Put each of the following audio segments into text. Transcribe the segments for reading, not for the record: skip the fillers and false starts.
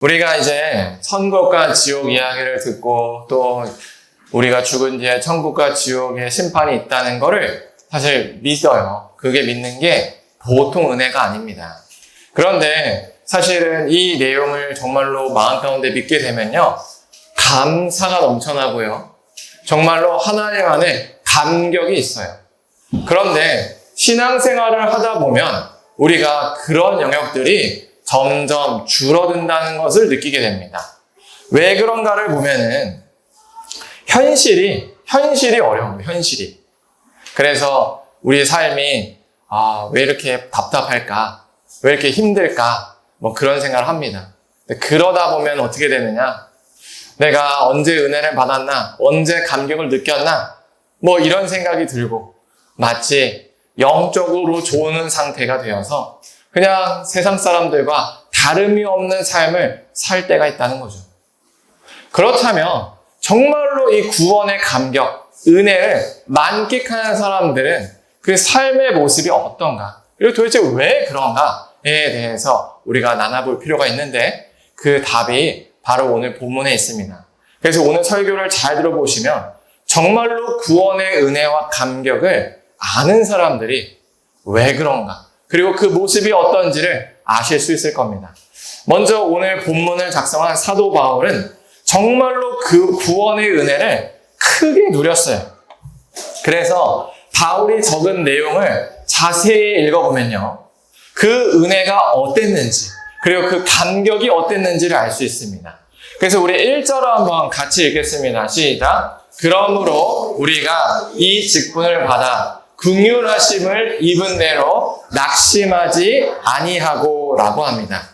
우리가 이제 천국과 지옥 이야기를 듣고 또 우리가 죽은 뒤에 천국과 지옥의 심판이 있다는 거를 사실 믿어요. 그게 믿는 게 보통 은혜가 아닙니다. 그런데 사실은 이 내용을 정말로 마음 가운데 믿게 되면요. 감사가 넘쳐나고요. 정말로 하나님 안에 감격이 있어요. 그런데 신앙생활을 하다 보면 우리가 그런 영역들이 점점 줄어든다는 것을 느끼게 됩니다. 왜 그런가를 보면은 현실이 어려운 거예요. 현실이. 그래서 우리 삶이 왜 이렇게 답답할까? 왜 이렇게 힘들까? 뭐 그런 생각을 합니다. 그러다 보면 어떻게 되느냐? 내가 언제 은혜를 받았나? 언제 감격을 느꼈나? 뭐 이런 생각이 들고 마치 영적으로 좋은 상태가 되어서 그냥 세상 사람들과 다름이 없는 삶을 살 때가 있다는 거죠. 그렇다면 정말로 이 구원의 감격, 은혜를 만끽하는 사람들은 그 삶의 모습이 어떤가? 그리고 도대체 왜 그런가에 대해서 우리가 나눠볼 필요가 있는데 그 답이 바로 오늘 본문에 있습니다. 그래서 오늘 설교를 잘 들어보시면 정말로 구원의 은혜와 감격을 아는 사람들이 왜 그런가? 그리고 그 모습이 어떤지를 아실 수 있을 겁니다. 먼저 오늘 본문을 작성한 사도 바울은 정말로 그 구원의 은혜를 크게 누렸어요. 그래서 바울이 적은 내용을 자세히 읽어보면요. 그 은혜가 어땠는지, 그리고 그 감격이 어땠는지를 알 수 있습니다. 그래서 우리 1절을 한번 같이 읽겠습니다. 시작. 그러므로 우리가 이 직분을 받아 긍휼하심을 입은 대로 낙심하지 아니하고 라고 합니다.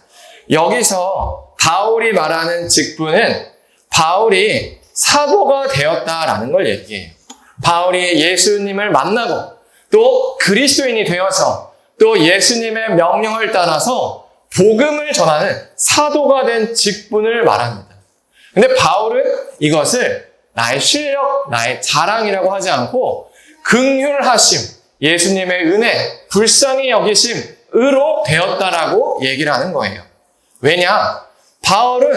여기서 바울이 말하는 직분은 바울이 사도가 되었다라는 걸 얘기해요. 바울이 예수님을 만나고 또 그리스도인이 되어서 또 예수님의 명령을 따라서 복음을 전하는 사도가 된 직분을 말합니다. 근데 바울은 이것을 나의 실력, 나의 자랑이라고 하지 않고 긍휼하심, 예수님의 은혜, 불쌍히 여기심으로 되었다라고 얘기를 하는 거예요. 왜냐? 바울은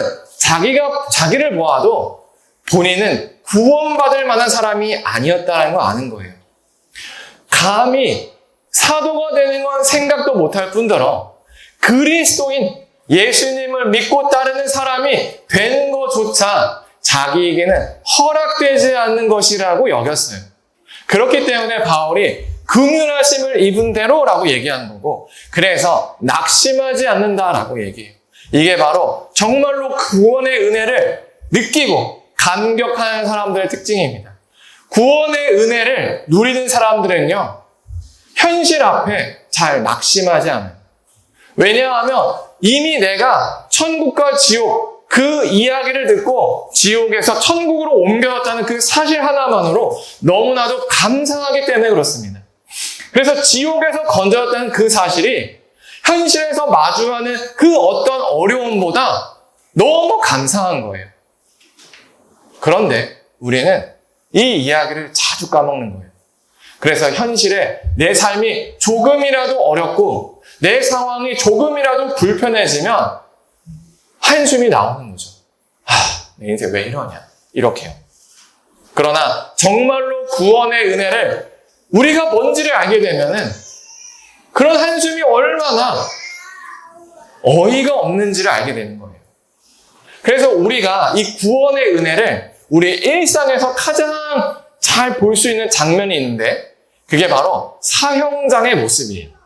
자기를 보아도 본인은 구원받을 만한 사람이 아니었다는 걸 아는 거예요. 감히 사도가 되는 건 생각도 못할 뿐더러 그리스도인 예수님을 믿고 따르는 사람이 되는 것조차 자기에게는 허락되지 않는 것이라고 여겼어요. 그렇기 때문에 바울이 긍휼하심을 입은 대로라고 얘기하는 거고, 그래서 낙심하지 않는다라고 얘기해요. 이게 바로 정말로 구원의 은혜를 느끼고 감격하는 사람들의 특징입니다. 구원의 은혜를 누리는 사람들은요, 현실 앞에 잘 낙심하지 않아요. 왜냐하면 이미 내가 천국과 지옥, 그 이야기를 듣고 지옥에서 천국으로 옮겨졌다는 그 사실 하나만으로 너무나도 감사하기 때문에 그렇습니다. 그래서 지옥에서 건져졌다는 그 사실이 현실에서 마주하는 그 어떤 어려움보다 너무 감사한 거예요. 그런데 우리는 이 이야기를 자주 까먹는 거예요. 그래서 현실에 내 삶이 조금이라도 어렵고 내 상황이 조금이라도 불편해지면 한숨이 나오는 거죠. 내 인생 왜 이러냐? 이렇게요. 그러나 정말로 구원의 은혜를 우리가 뭔지를 알게 되면은 그런 한숨이 얼마나 어이가 없는지를 알게 되는 거예요. 그래서 우리가 이 구원의 은혜를 우리 일상에서 가장 잘 볼 수 있는 장면이 있는데 그게 바로 사형장의 모습이에요.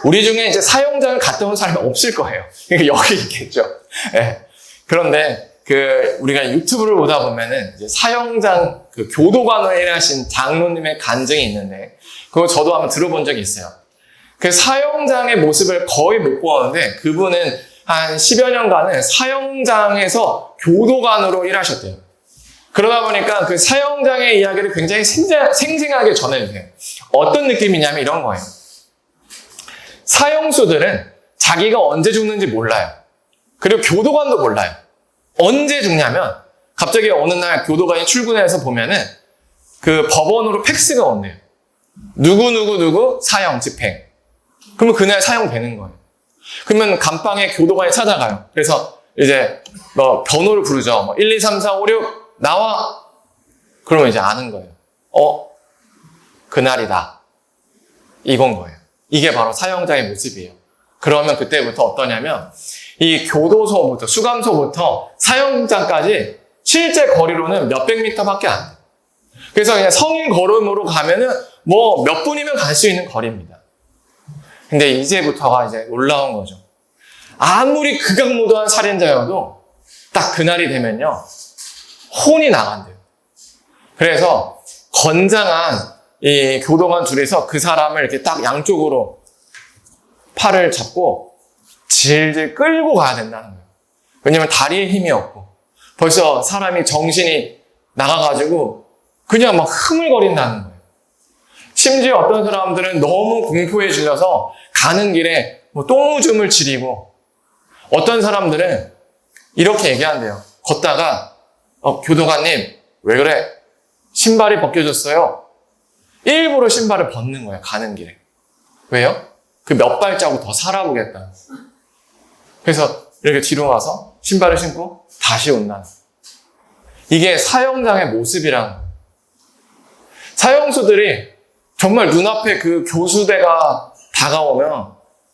우리 중에 이제 사형장을 갔다 온 사람이 없을 거예요. 그러니까 여기 있겠죠. 네. 그런데 우리가 유튜브를 보다 보면은 이제 사형장 교도관으로 일하신 장로님의 간증이 있는데 그거 저도 한번 들어본 적이 있어요. 그 사형장의 모습을 거의 못 보았는데 그분은 한 10여 년간은 사형장에서 교도관으로 일하셨대요. 그러다 보니까 그 사형장의 이야기를 굉장히 생생하게 전해주세요. 어떤 느낌이냐면 이런 거예요. 사형수들은 자기가 언제 죽는지 몰라요. 그리고 교도관도 몰라요. 언제 죽냐면 갑자기 어느 날 교도관이 출근해서 보면은 그 법원으로 팩스가 온대요. 누구 사형 집행. 그러면 그날 사형되는 거예요. 그러면 감방에 교도관이 찾아가요. 그래서 이제 뭐 번호를 부르죠. 뭐 1, 2, 3, 4, 5, 6 나와. 그러면 이제 아는 거예요. 그날이다. 이건 거예요. 이게 바로 사형자의 모습이에요. 그러면 그때부터 어떠냐면 이 교도소부터 수감소부터 사형장까지 실제 거리로는 몇백 미터밖에 안 돼요. 그래서 그냥 성인 걸음으로 가면은 뭐 몇 분이면 갈 수 있는 거리입니다. 근데 이제부터가 이제 놀라운 거죠. 아무리 극악무도한 살인자여도 딱 그날이 되면요, 혼이 나간대요. 그래서 건장한 이 교도관 둘이서 그 사람을 이렇게 딱 양쪽으로 팔을 잡고 질질 끌고 가야 된다는 거예요. 왜냐면 다리에 힘이 없고 벌써 사람이 정신이 나가가지고 그냥 막 흐물거린다는 거예요. 심지어 어떤 사람들은 너무 공포에 질려서 가는 길에 뭐 똥오줌을 지리고, 어떤 사람들은 이렇게 얘기한대요. 걷다가 교도관님 왜 그래? 신발이 벗겨졌어요. 일부러 신발을 벗는 거예요. 가는 길에. 왜요? 그 몇 발자국 더 살아보겠다. 그래서 이렇게 뒤로 가서 신발을 신고 다시 온다. 이게 사형장의 모습이라는 거예요. 사형수들이 정말 눈앞에 그 교수대가 다가오면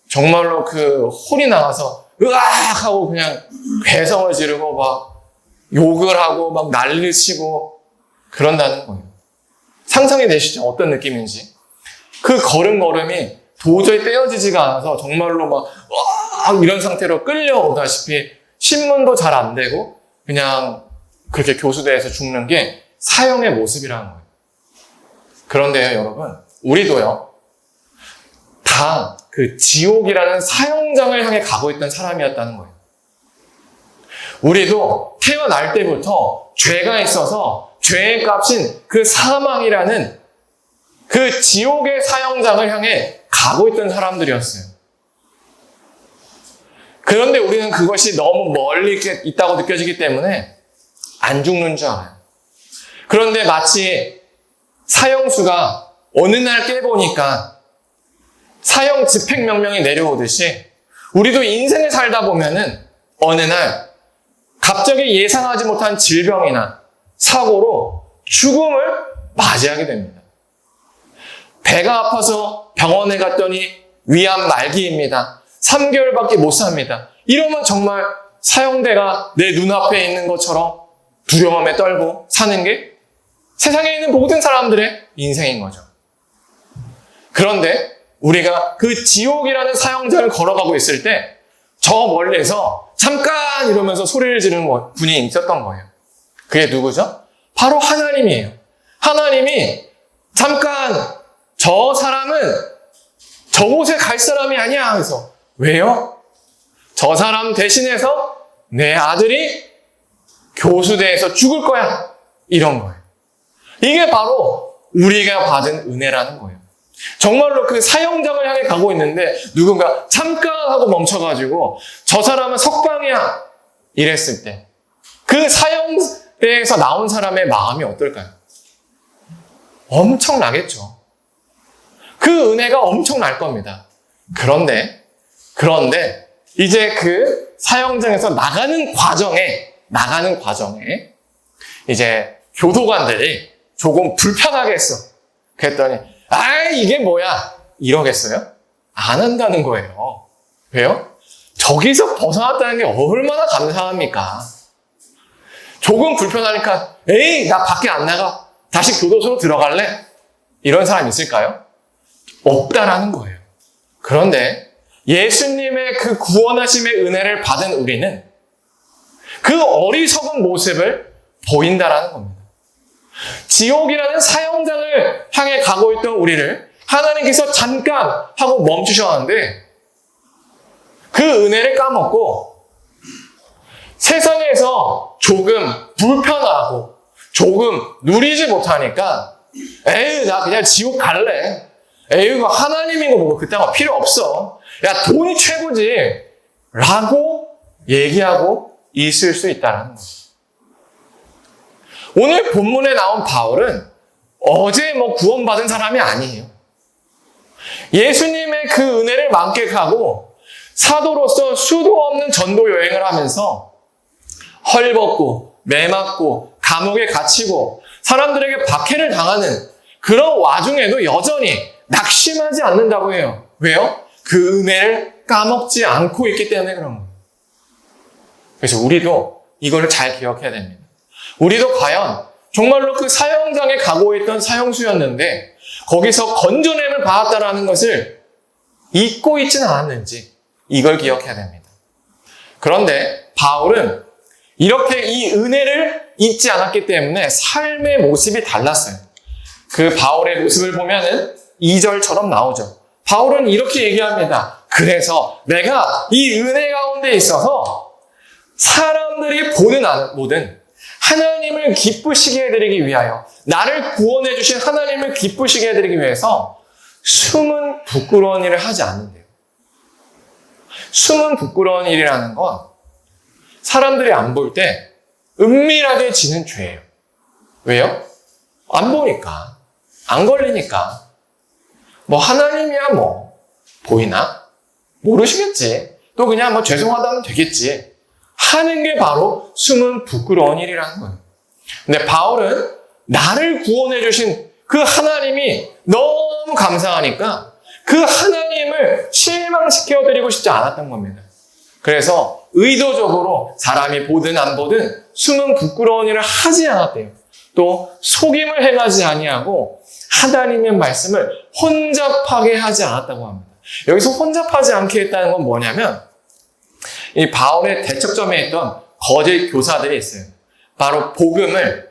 정말로 그 혼이 나가서 으악 하고 그냥 괴성을 지르고 막 욕을 하고 막 난리를 치고 그런다는 거예요. 상상이 되시죠? 어떤 느낌인지. 그 걸음걸음이 도저히 떼어지지가 않아서 정말로 막 이런 상태로 끌려오다시피 신문도 잘 안 되고 그냥 그렇게 교수대에서 죽는 게 사형의 모습이라는 거예요. 그런데요, 여러분, 우리도요, 다 그 지옥이라는 사형장을 향해 가고 있던 사람이었다는 거예요. 우리도 태어날 때부터 죄가 있어서 죄의 값인 그 사망이라는 그 지옥의 사형장을 향해 가고 있던 사람들이었어요. 그런데 우리는 그것이 너무 멀리 있다고 느껴지기 때문에 안 죽는 줄 알아요. 그런데 마치 사형수가 어느 날 깨보니까 사형 집행명령이 내려오듯이 우리도 인생을 살다 보면은 어느 날 갑자기 예상하지 못한 질병이나 사고로 죽음을 맞이하게 됩니다. 배가 아파서 병원에 갔더니 위암 말기입니다. 3개월밖에 못 삽니다. 이러면 정말 사형대가 내 눈앞에 있는 것처럼 두려움에 떨고 사는 게 세상에 있는 모든 사람들의 인생인 거죠. 그런데 우리가 그 지옥이라는 사형장을 걸어가고 있을 때 저 멀리에서 잠깐 이러면서 소리를 지르는 분이 있었던 거예요. 그게 누구죠? 바로 하나님이에요. 하나님이 잠깐 저 사람은 저곳에 갈 사람이 아니야. 그래서 왜요? 저 사람 대신해서 내 아들이 교수대에서 죽을 거야. 이런 거예요. 이게 바로 우리가 받은 은혜라는 거예요. 정말로 그 사형장을 향해 가고 있는데 누군가 잠깐 하고 멈춰가지고 저 사람은 석방이야 이랬을 때 그 사형대에서 나온 사람의 마음이 어떨까요? 엄청나겠죠. 그 은혜가 엄청날 겁니다. 그런데 이제 그 사형장에서 나가는 과정에 이제 교도관들이 조금 불편하게 했어. 그랬더니 이게 뭐야? 이러겠어요? 안 한다는 거예요. 왜요? 저기서 벗어났다는 게 얼마나 감사합니까? 조금 불편하니까 나 밖에 안 나가. 다시 교도소로 들어갈래? 이런 사람 있을까요? 없다라는 거예요. 그런데 예수님의 그 구원하심의 은혜를 받은 우리는 그 어리석은 모습을 보인다라는 겁니다. 지옥이라는 사형장을 향해 가고 있던 우리를 하나님께서 잠깐 하고 멈추셨는데 그 은혜를 까먹고 세상에서 조금 불편하고 조금 누리지 못하니까 나 그냥 지옥 갈래. 이거 하나님인 거 보고 그딴 거 필요 없어. 야, 돈이 최고지. 라고 얘기하고 있을 수 있다는 거예요. 오늘 본문에 나온 바울은 어제 구원받은 사람이 아니에요. 예수님의 그 은혜를 만끽하고 사도로서 수도 없는 전도 여행을 하면서 헐벗고 매맞고 감옥에 갇히고 사람들에게 박해를 당하는 그런 와중에도 여전히 낙심하지 않는다고 해요. 왜요? 그 은혜를 까먹지 않고 있기 때문에 그런 거예요. 그래서 우리도 이거를 잘 기억해야 됩니다. 우리도 과연 정말로 그 사형장에 가고 있던 사형수였는데 거기서 건져냄을 받았다라는 것을 잊고 있지는 않았는지 이걸 기억해야 됩니다. 그런데 바울은 이렇게 이 은혜를 잊지 않았기 때문에 삶의 모습이 달랐어요. 그 바울의 모습을 보면은 2절처럼 나오죠. 바울은 이렇게 얘기합니다. 그래서 내가 이 은혜 가운데 있어서 사람들이 보든 안 보든 하나님을 기쁘시게 해드리기 위하여 나를 구원해 주신 하나님을 기쁘시게 해드리기 위해서 숨은 부끄러운 일을 하지 않는데요. 숨은 부끄러운 일이라는 건 사람들이 안 볼 때 은밀하게 지는 죄예요. 왜요? 안 보니까, 안 걸리니까. 뭐 하나님이야 뭐 보이나? 모르시겠지. 또 그냥 뭐 죄송하다면 되겠지. 하는 게 바로 숨은 부끄러운 일이라는 거예요. 근데 바울은 나를 구원해 주신 그 하나님이 너무 감사하니까 그 하나님을 실망시켜드리고 싶지 않았던 겁니다. 그래서 의도적으로 사람이 보든 안 보든 숨은 부끄러운 일을 하지 않았대요. 또 속임을 행하지 아니하고 하나님의 말씀을 혼잡하게 하지 않았다고 합니다. 여기서 혼잡하지 않게 했다는 건 뭐냐면 이 바울의 대척점에 있던 거짓 교사들이 있어요. 바로 복음을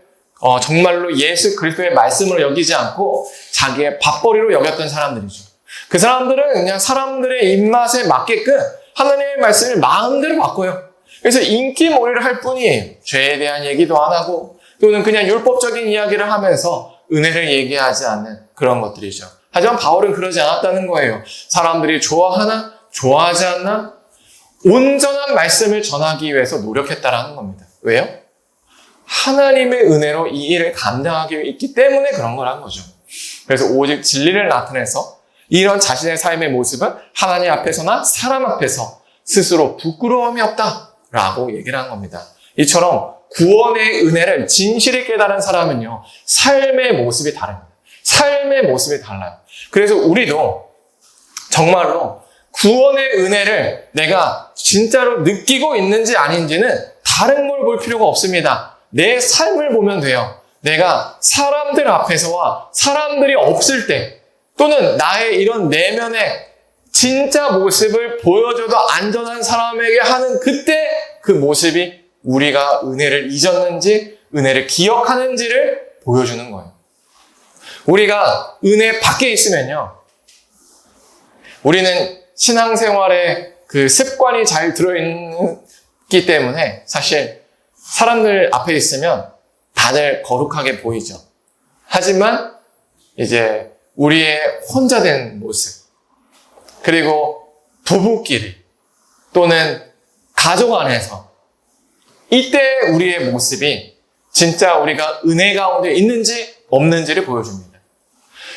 정말로 예수 그리스도의 말씀으로 여기지 않고 자기의 밥벌이로 여겼던 사람들이죠. 그 사람들은 그냥 사람들의 입맛에 맞게끔 하나님의 말씀을 마음대로 바꿔요. 그래서 인기몰이를 할 뿐이에요. 죄에 대한 얘기도 안 하고 또는 그냥 율법적인 이야기를 하면서 은혜를 얘기하지 않는 그런 것들이죠. 하지만 바울은 그러지 않았다는 거예요. 사람들이 좋아하나 좋아하지 않나 온전한 말씀을 전하기 위해서 노력했다라는 겁니다. 왜요? 하나님의 은혜로 이 일을 감당하기 있기 때문에 그런 거라는 거죠. 그래서 오직 진리를 나타내서 이런 자신의 삶의 모습은 하나님 앞에서나 사람 앞에서 스스로 부끄러움이 없다라고 얘기를 한 겁니다. 이처럼 구원의 은혜를 진실히 깨달은 사람은요, 삶의 모습이 다릅니다. 삶의 모습이 달라요. 그래서 우리도 정말로 구원의 은혜를 내가 진짜로 느끼고 있는지 아닌지는 다른 걸 볼 필요가 없습니다. 내 삶을 보면 돼요. 내가 사람들 앞에서와 사람들이 없을 때 또는 나의 이런 내면의 진짜 모습을 보여줘도 안전한 사람에게 하는 그때 그 모습이 우리가 은혜를 잊었는지 은혜를 기억하는지를 보여주는 거예요. 우리가 은혜 밖에 있으면요, 우리는 신앙생활에 그 습관이 잘 들어있기 때문에 사실 사람들 앞에 있으면 다들 거룩하게 보이죠. 하지만 이제 우리의 혼자 된 모습, 그리고 부부끼리 또는 가족 안에서 이때 우리의 모습이 진짜 우리가 은혜 가운데 있는지 없는지를 보여줍니다.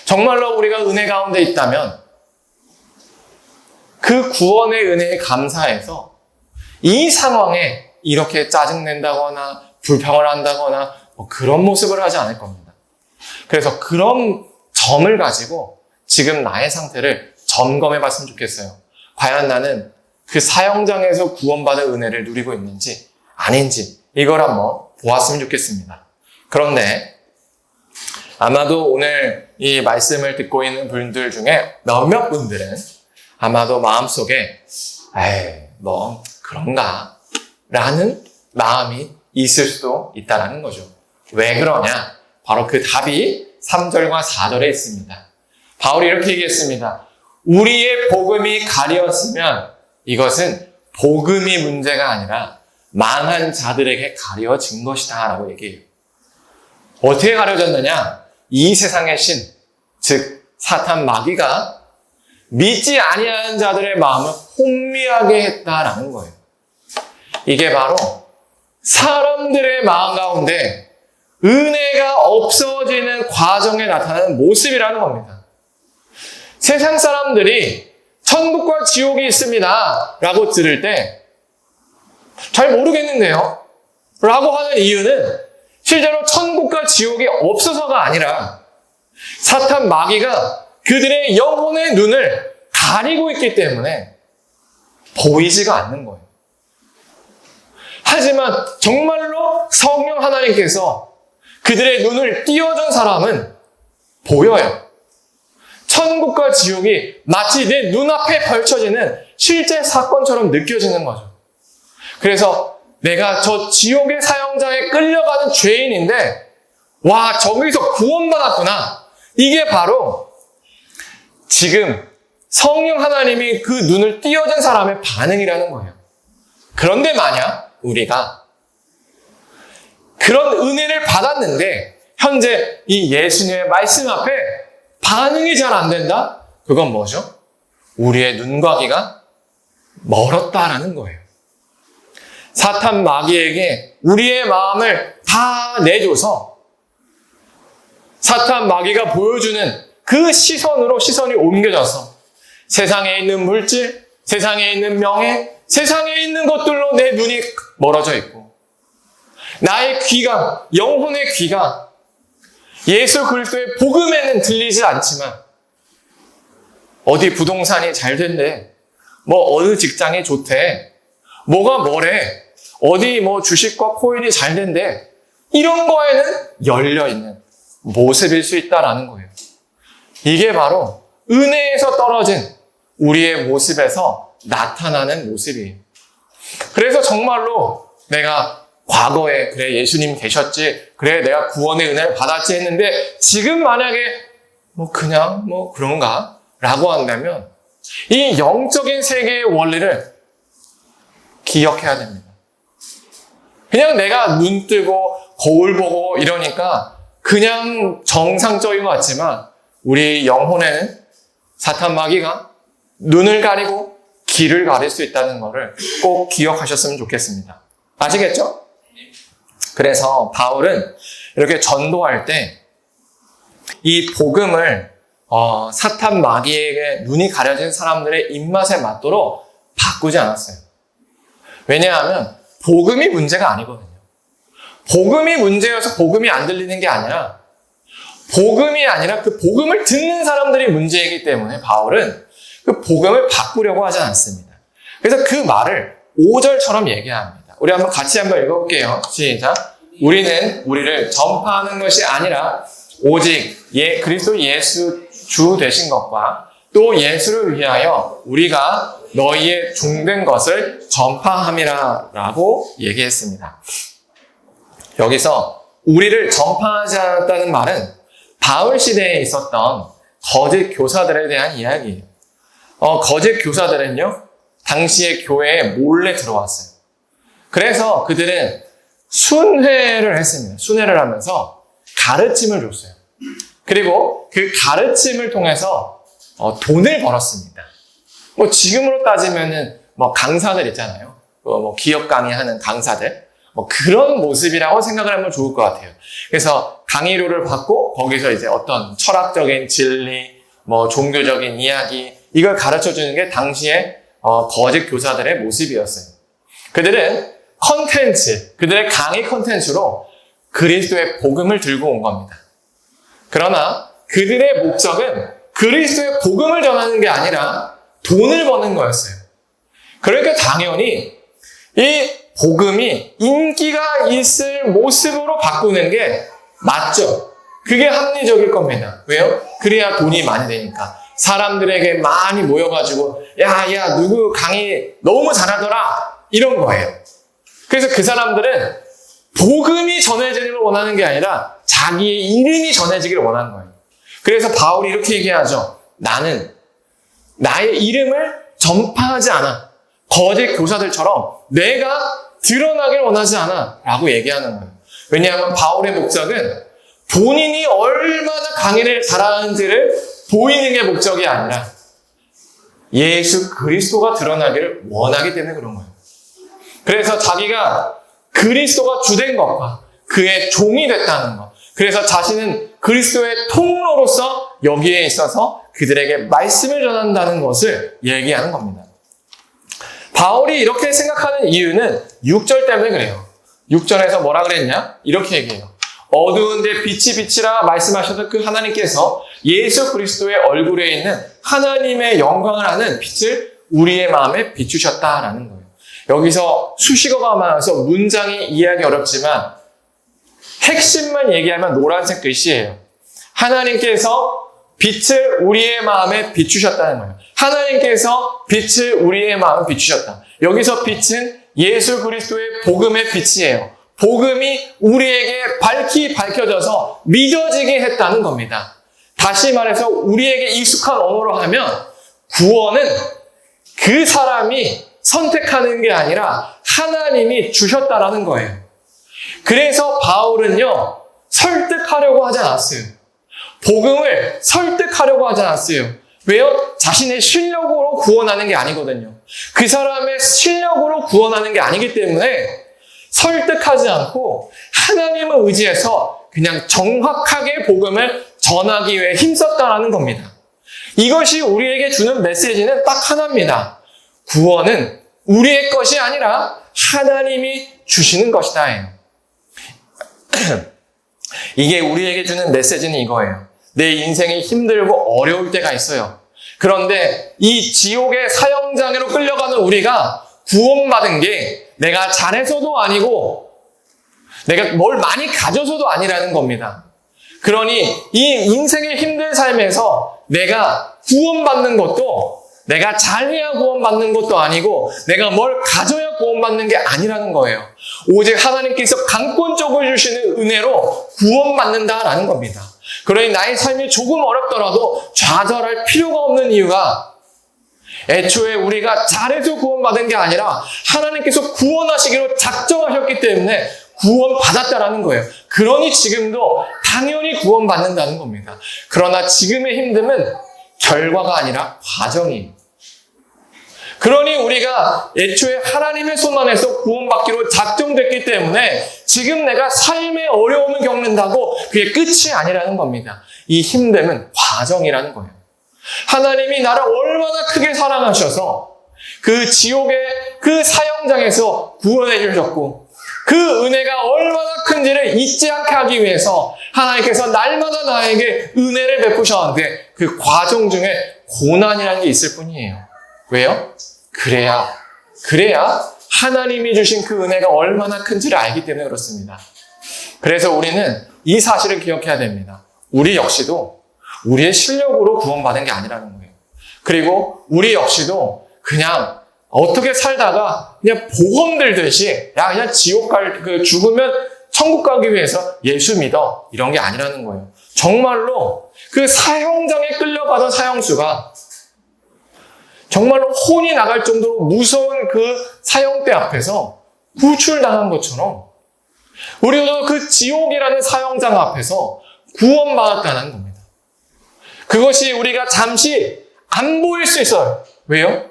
정말로 우리가 은혜 가운데 있다면 그 구원의 은혜에 감사해서 이 상황에 이렇게 짜증낸다거나 불평을 한다거나 뭐 그런 모습을 하지 않을 겁니다. 그래서 그런 점을 가지고 지금 나의 상태를 점검해 봤으면 좋겠어요. 과연 나는 그 사형장에서 구원받은 은혜를 누리고 있는지 아닌지 이걸 한번 보았으면 좋겠습니다. 그런데 아마도 오늘 이 말씀을 듣고 있는 분들 중에 몇몇 분들은 아마도 마음속에 뭐 그런가 라는 마음이 있을 수도 있다는 거죠. 왜 그러냐? 바로 그 답이 3절과 4절에 있습니다. 바울이 이렇게 얘기했습니다. 우리의 복음이 가려졌으면 이것은 복음이 문제가 아니라 망한 자들에게 가려진 것이다 라고 얘기해요. 어떻게 가려졌느냐? 이 세상의 신, 즉 사탄 마귀가 믿지 아니하는 자들의 마음을 혼미하게 했다라는 거예요. 이게 바로 사람들의 마음 가운데 은혜가 없어지는 과정에 나타나는 모습이라는 겁니다. 세상 사람들이 천국과 지옥이 있습니다 라고 들을 때 잘 모르겠는데요. 라고 하는 이유는 실제로 천국과 지옥이 없어서가 아니라 사탄 마귀가 그들의 영혼의 눈을 가리고 있기 때문에 보이지가 않는 거예요. 하지만 정말로 성령 하나님께서 그들의 눈을 띄워준 사람은 보여요. 천국과 지옥이 마치 내 눈앞에 펼쳐지는 실제 사건처럼 느껴지는 거죠. 그래서 내가 저 지옥의 사형장에 끌려가는 죄인인데 와, 저기서 구원받았구나. 이게 바로 지금 성령 하나님이 그 눈을 띄워준 사람의 반응이라는 거예요. 그런데 만약 우리가 그런 은혜를 받았는데 현재 이 예수님의 말씀 앞에 반응이 잘 안 된다? 그건 뭐죠? 우리의 눈과 귀가 멀었다라는 거예요. 사탄 마귀에게 우리의 마음을 다 내줘서 사탄 마귀가 보여주는 그 시선으로 시선이 옮겨져서 세상에 있는 물질, 세상에 있는 명예, 세상에 있는 것들로 내 눈이 멀어져 있고 나의 귀가, 영혼의 귀가 예수 그리스도의 복음에는 들리지 않지만 어디 부동산이 잘 된대, 뭐 어느 직장이 좋대, 뭐가 뭐래, 어디 뭐 주식과 코인이 잘 된대, 이런 거에는 열려있는 모습일 수 있다라는 거예요. 이게 바로 은혜에서 떨어진 우리의 모습에서 나타나는 모습이에요. 그래서 정말로 내가 과거에 그래 예수님 계셨지, 그래 내가 구원의 은혜를 받았지 했는데 지금 만약에 뭐 그냥 뭐 그런가 라고 한다면 이 영적인 세계의 원리를 기억해야 됩니다. 그냥 내가 눈 뜨고 거울 보고 이러니까 그냥 정상적인 것 같지만 우리 영혼에는 사탄 마귀가 눈을 가리고 귀를 가릴 수 있다는 것을 꼭 기억하셨으면 좋겠습니다. 아시겠죠? 그래서 바울은 이렇게 전도할 때 이 복음을 사탄 마귀에게 눈이 가려진 사람들의 입맛에 맞도록 바꾸지 않았어요. 왜냐하면 복음이 문제가 아니거든요. 복음이 문제여서 복음이 안 들리는 게 아니라 복음이 아니라 그 복음을 듣는 사람들이 문제이기 때문에 바울은 그 복음을 바꾸려고 하지 않습니다. 그래서 그 말을 5절처럼 얘기합니다. 우리 같이 한번 읽어볼게요. 시작. 우리는 우리를 전파하는 것이 아니라 오직 그리스도 예수 주 되신 것과 또 예수를 위하여 우리가 너희의 종된 것을 전파함이라 라고 얘기했습니다. 여기서 우리를 전파하지 않았다는 말은 바울 시대에 있었던 거짓 교사들에 대한 이야기예요. 거짓 교사들은요, 당시의 교회에 몰래 들어왔어요. 그래서 그들은 순회를 했습니다. 순회를 하면서 가르침을 줬어요. 그리고 그 가르침을 통해서 돈을 벌었습니다. 뭐 지금으로 따지면은 뭐 강사들 있잖아요. 뭐 기업 강의하는 강사들. 뭐 그런 모습이라고 생각을 하면 좋을 것 같아요. 그래서 강의료를 받고 거기서 이제 어떤 철학적인 진리, 뭐 종교적인 이야기, 이걸 가르쳐 주는 게 당시에 거짓 교사들의 모습이었어요. 그들은 그들의 강의 콘텐츠로 그리스도의 복음을 들고 온 겁니다. 그러나 그들의 목적은 그리스도의 복음을 전하는 게 아니라 돈을 버는 거였어요. 그러니까 당연히 이 복음이 인기가 있을 모습으로 바꾸는 게 맞죠. 그게 합리적일 겁니다. 왜요? 그래야 돈이 많이 되니까. 사람들에게 많이 모여가지고 야 누구 강의 너무 잘하더라 이런 거예요. 그래서 그 사람들은 복음이 전해지기를 원하는 게 아니라 자기의 이름이 전해지기를 원하는 거예요. 그래서 바울이 이렇게 얘기하죠. 나는 나의 이름을 전파하지 않아. 거짓 교사들처럼 내가 드러나길 원하지 않아 라고 얘기하는 거예요. 왜냐하면 바울의 목적은 본인이 얼마나 강의를 잘하는지를 보이는 게 목적이 아니라 예수 그리스도가 드러나기를 원하기 때문에 그런 거예요. 그래서 자기가 그리스도가 주된 것과 그의 종이 됐다는 것, 그래서 자신은 그리스도의 통로로서 여기에 있어서 그들에게 말씀을 전한다는 것을 얘기하는 겁니다. 바울이 이렇게 생각하는 이유는 6절 때문에 그래요. 6절에서 뭐라 그랬냐? 이렇게 얘기해요. 어두운데 빛이 빛이라 말씀하셨던 그 하나님께서 예수 그리스도의 얼굴에 있는 하나님의 영광을 아는 빛을 우리의 마음에 비추셨다라는 거예요. 여기서 수식어가 많아서 문장이 이해하기 어렵지만 핵심만 얘기하면 노란색 글씨예요. 하나님께서 빛을 우리의 마음에 비추셨다는 거예요. 하나님께서 빛을 우리의 마음에 비추셨다. 여기서 빛은 예수 그리스도의 복음의 빛이에요. 복음이 우리에게 밝히 밝혀져서 믿어지게 했다는 겁니다. 다시 말해서 우리에게 익숙한 언어로 하면 구원은 그 사람이 선택하는 게 아니라 하나님이 주셨다라는 거예요. 그래서 바울은요, 설득하려고 하지 않았어요. 복음을 설득하려고 하지 않았어요. 왜요? 자신의 실력으로 구원하는 게 아니거든요. 그 사람의 실력으로 구원하는 게 아니기 때문에 설득하지 않고 하나님을 의지해서 그냥 정확하게 복음을 전하기 위해 힘썼다라는 겁니다. 이것이 우리에게 주는 메시지는 딱 하나입니다. 구원은 우리의 것이 아니라 하나님이 주시는 것이다. 이게 우리에게 주는 메시지는 이거예요. 내 인생이 힘들고 어려울 때가 있어요. 그런데 이 지옥의 사형장애로 끌려가는 우리가 구원받은 게 내가 잘해서도 아니고 내가 뭘 많이 가져서도 아니라는 겁니다. 그러니 이 인생의 힘든 삶에서 내가 구원받는 것도 내가 잘해야 구원받는 것도 아니고 내가 뭘 가져야 구원받는 게 아니라는 거예요. 오직 하나님께서 강권적으로 주시는 은혜로 구원받는다라는 겁니다. 그러니 나의 삶이 조금 어렵더라도 좌절할 필요가 없는 이유가 애초에 우리가 잘해서 구원받은 게 아니라 하나님께서 구원하시기로 작정하셨기 때문에 구원받았다라는 거예요. 그러니 지금도 당연히 구원받는다는 겁니다. 그러나 지금의 힘듦은 결과가 아니라 과정이에요. 그러니 우리가 애초에 하나님의 손 안에서 구원받기로 작정됐기 때문에 지금 내가 삶의 어려움을 겪는다고 그게 끝이 아니라는 겁니다. 이 힘듦은 과정이라는 거예요. 하나님이 나를 얼마나 크게 사랑하셔서 그 지옥의 그 사형장에서 구원해 주셨고 그 은혜가 얼마나 큰지를 잊지 않게 하기 위해서 하나님께서 날마다 나에게 은혜를 베푸셨는데 그 과정 중에 고난이라는 게 있을 뿐이에요. 왜요? 그래야 하나님이 주신 그 은혜가 얼마나 큰지를 알기 때문에 그렇습니다. 그래서 우리는 이 사실을 기억해야 됩니다. 우리 역시도 우리의 실력으로 구원받은 게 아니라는 거예요. 그리고 우리 역시도 그냥 어떻게 살다가 그냥 보험 들듯이 그냥 지옥 죽으면 천국 가기 위해서 예수 믿어 이런 게 아니라는 거예요. 정말로 그 사형장에 끌려가던 사형수가 정말로 혼이 나갈 정도로 무서운 그 사형대 앞에서 구출당한 것처럼 우리도 그 지옥이라는 사형장 앞에서 구원받았다는 겁니다. 그것이 우리가 잠시 안 보일 수 있어요. 왜요?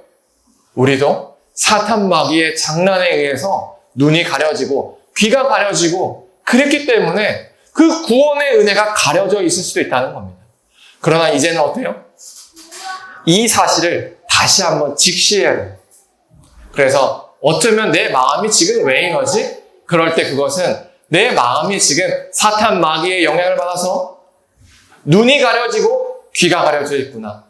우리도 사탄 마귀의 장난에 의해서 눈이 가려지고 귀가 가려지고 그랬기 때문에 그 구원의 은혜가 가려져 있을 수도 있다는 겁니다. 그러나 이제는 어때요? 이 사실을 다시 한번 직시해야 돼요. 그래서 어쩌면 내 마음이 지금 왜 이러지? 그럴 때 그것은 내 마음이 지금 사탄 마귀의 영향을 받아서 눈이 가려지고 귀가 가려져 있구나.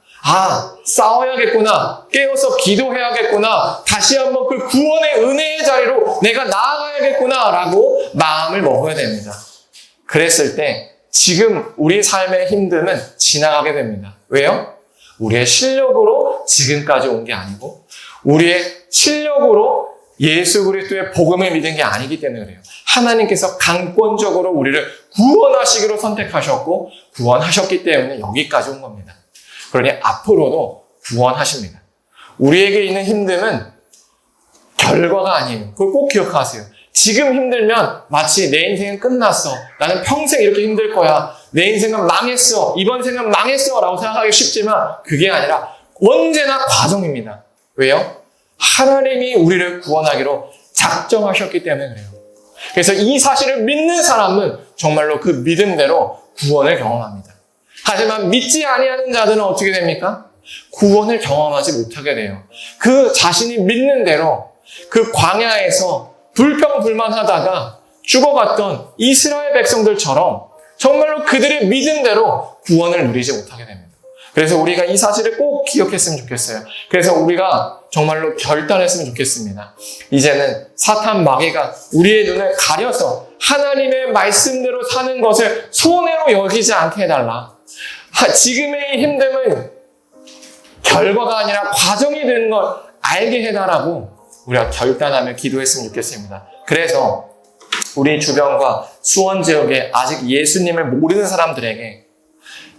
싸워야겠구나. 깨어서 기도해야겠구나. 다시 한번 그 구원의 은혜의 자리로 내가 나아가야겠구나 라고 마음을 먹어야 됩니다. 그랬을 때 지금 우리 삶의 힘듦은 지나가게 됩니다. 왜요? 우리의 실력으로 지금까지 온 게 아니고 우리의 실력으로 예수 그리스도의 복음을 믿은 게 아니기 때문에 그래요. 하나님께서 강권적으로 우리를 구원하시기로 선택하셨고 구원하셨기 때문에 여기까지 온 겁니다. 그러니 앞으로도 구원하십니다. 우리에게 있는 힘듦은 결과가 아니에요. 그걸 꼭 기억하세요. 지금 힘들면 마치 내 인생은 끝났어. 나는 평생 이렇게 힘들 거야. 내 인생은 망했어. 이번 생은 망했어. 라고 생각하기 쉽지만 그게 아니라 언제나 과정입니다. 왜요? 하나님이 우리를 구원하기로 작정하셨기 때문에 그래요. 그래서 이 사실을 믿는 사람은 정말로 그 믿음대로 구원을 경험합니다. 하지만 믿지 아니하는 자들은 어떻게 됩니까? 구원을 경험하지 못하게 돼요. 그 자신이 믿는 대로 그 광야에서 불평불만하다가 죽어갔던 이스라엘 백성들처럼 정말로 그들의 믿음대로 구원을 누리지 못하게 됩니다. 그래서 우리가 이 사실을 꼭 기억했으면 좋겠어요. 그래서 우리가 정말로 결단했으면 좋겠습니다. 이제는 사탄 마귀가 우리의 눈을 가려서 하나님의 말씀대로 사는 것을 손해로 여기지 않게 해달라. 지금의 이 힘듦은 결과가 아니라 과정이 되는 걸 알게 해달라고 우리가 결단하며 기도했으면 좋겠습니다. 그래서 우리 주변과 수원 지역에 아직 예수님을 모르는 사람들에게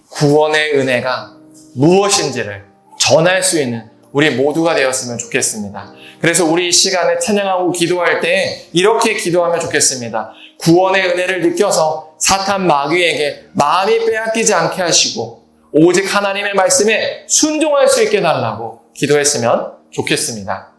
구원의 은혜가 무엇인지를 전할 수 있는 우리 모두가 되었으면 좋겠습니다. 그래서 우리 이 시간에 찬양하고 기도할 때 이렇게 기도하면 좋겠습니다. 구원의 은혜를 느껴서 사탄 마귀에게 마음이 빼앗기지 않게 하시고 오직 하나님의 말씀에 순종할 수 있게 달라고 기도했으면 좋겠습니다.